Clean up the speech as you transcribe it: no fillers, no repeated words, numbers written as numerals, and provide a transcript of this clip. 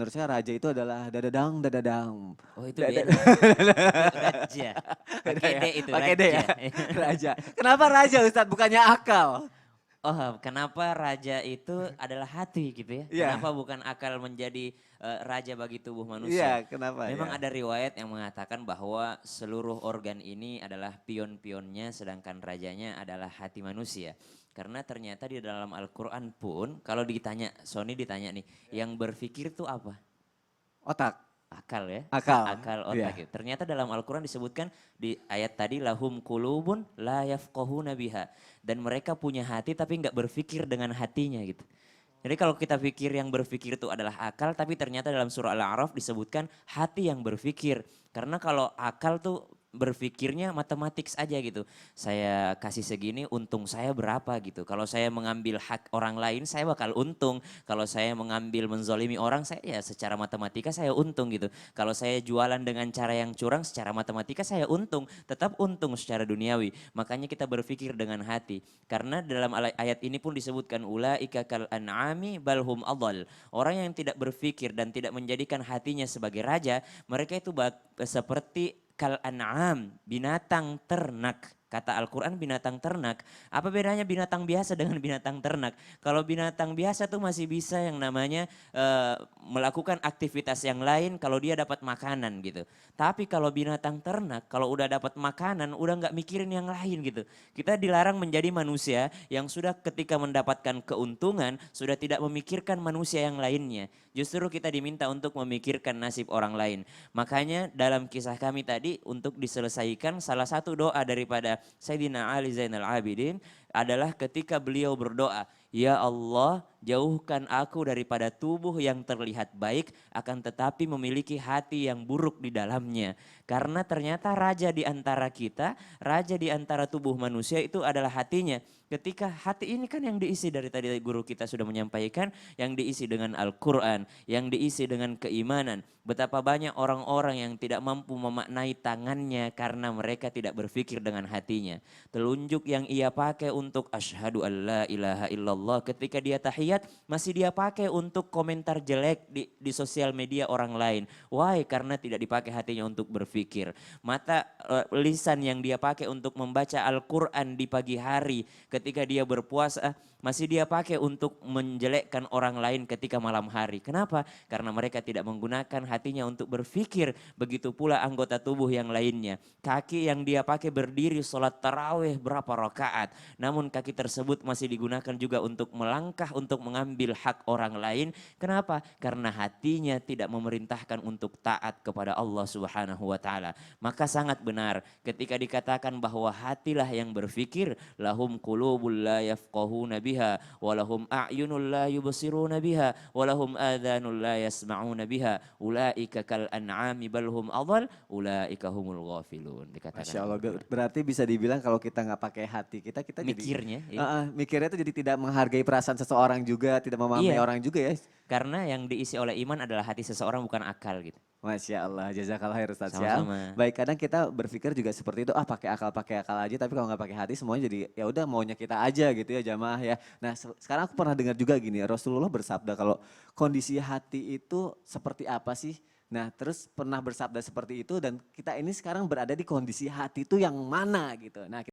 menurut saya raja itu adalah dadadang dadadang. Oh itu Dada beda. Itu raja. beda Pakai D ya? itu Pakai D raja. ya? Raja. Kenapa raja Ustadz bukannya akal? Oh, kenapa raja itu adalah hati gitu ya? Iya, Kenapa bukan akal menjadi raja bagi tubuh iya manusia? kenapa ya? Memang ada riwayat yang mengatakan bahwa seluruh organ ini adalah pion-pionnya sedangkan rajanya adalah hati manusia. Karena ternyata di dalam Al-Quran pun kalau ditanya, Sony ditanya nih, yang berpikir itu apa? Otak, Akal ya, akal, akal iya. otak gitu. Ternyata dalam Al-Quran disebutkan di ayat tadi lahum kulubun la yafqahuna biha. Dan mereka punya hati tapi nggak berpikir dengan hatinya gitu. Jadi kalau kita pikir yang berpikir itu adalah akal, tapi ternyata dalam surah Al-A'raf disebutkan hati yang berpikir. Karena kalau akal tuh berpikirnya matematik aja gitu. Saya kasih segini, untung saya berapa gitu. Kalau saya mengambil hak orang lain, saya bakal untung. Kalau saya mengambil menzolimi orang, saya ya secara matematika saya untung gitu. Kalau saya jualan dengan cara yang curang, secara matematika saya untung. Tetap untung secara duniawi. Makanya kita berpikir dengan hati. Karena dalam ayat ini pun disebutkan ulaika kal an'ami balhum adal. Orang yang tidak berpikir dan tidak menjadikan hatinya sebagai raja, mereka itu seperti kal an'am, binatang ternak. Kata Al-Quran binatang ternak. Apa bedanya binatang biasa dengan binatang ternak? Kalau binatang biasa tuh masih bisa yang namanya melakukan aktivitas yang lain kalau dia dapat makanan gitu. Tapi kalau binatang ternak, kalau udah dapat makanan, udah nggak mikirin yang lain gitu. Kita dilarang menjadi manusia yang sudah ketika mendapatkan keuntungan, sudah tidak memikirkan manusia yang lainnya. Justru kita diminta untuk memikirkan nasib orang lain. Makanya dalam kisah kami tadi untuk diselesaikan salah satu doa daripada Sayyidina Ali Zainal Abidin adalah ketika beliau berdoa, "Ya Allah, jauhkan aku daripada tubuh yang terlihat baik akan tetapi memiliki hati yang buruk di dalamnya." Karena ternyata raja di antara kita, raja di antara tubuh manusia itu adalah hatinya. Ketika hati ini kan yang diisi dari tadi guru kita sudah menyampaikan, yang diisi dengan Al-Quran, yang diisi dengan keimanan. Betapa banyak orang-orang yang tidak mampu memaknai tangannya karena mereka tidak berpikir dengan hatinya. Telunjuk yang ia pakai untuk asyhadu alla ilaha illallah ketika dia tahiyat masih dia pakai untuk komentar jelek di sosial media orang lain. Why? Karena tidak dipakai hatinya untuk berpikir. Mata lisan yang dia pakai untuk membaca Al-Quran di pagi hari ketika dia berpuasa masih dia pakai untuk menjelekkan orang lain ketika malam hari. Kenapa? Karena mereka tidak menggunakan hatinya untuk berpikir. Begitu pula anggota tubuh yang lainnya. Kaki yang dia pakai berdiri sholat tarawih berapa rakaat. Namun kaki tersebut masih digunakan juga untuk melangkah, untuk mengambil hak orang lain. Kenapa? Karena hatinya tidak memerintahkan untuk taat kepada Allah Subhanahu wa taala. Maka sangat benar ketika dikatakan bahwa hatilah yang berpikir, lahum qulubul la yafqahuna biha walahum a'yunul la yubsiruna biha walahum adhanul la yasma'una biha ulaika kal an'ami balhum adhal ulaika humul ghafilun dikatakan Masya dalam Allah, Al-Quran. berarti bisa dibilang kalau kita nggak pakai hati kita, kita jadi Mikirnya ya. mikirnya tuh jadi tidak menghargai perasaan seseorang juga, tidak memahami Iya, orang juga ya. karena yang diisi oleh iman adalah hati seseorang bukan akal gitu. Masya Allah, jazakallah khair Ustaz Syam. Sama-sama. Baik, kadang kita berpikir juga seperti itu, pakai akal aja, tapi kalau nggak pakai hati semuanya jadi ya udah maunya kita aja gitu ya jamaah ya. Nah sekarang aku pernah dengar juga gini, Rasulullah bersabda kalau kondisi hati itu seperti apa sih? Nah terus pernah bersabda seperti itu dan kita ini sekarang berada di kondisi hati itu yang mana gitu. Nah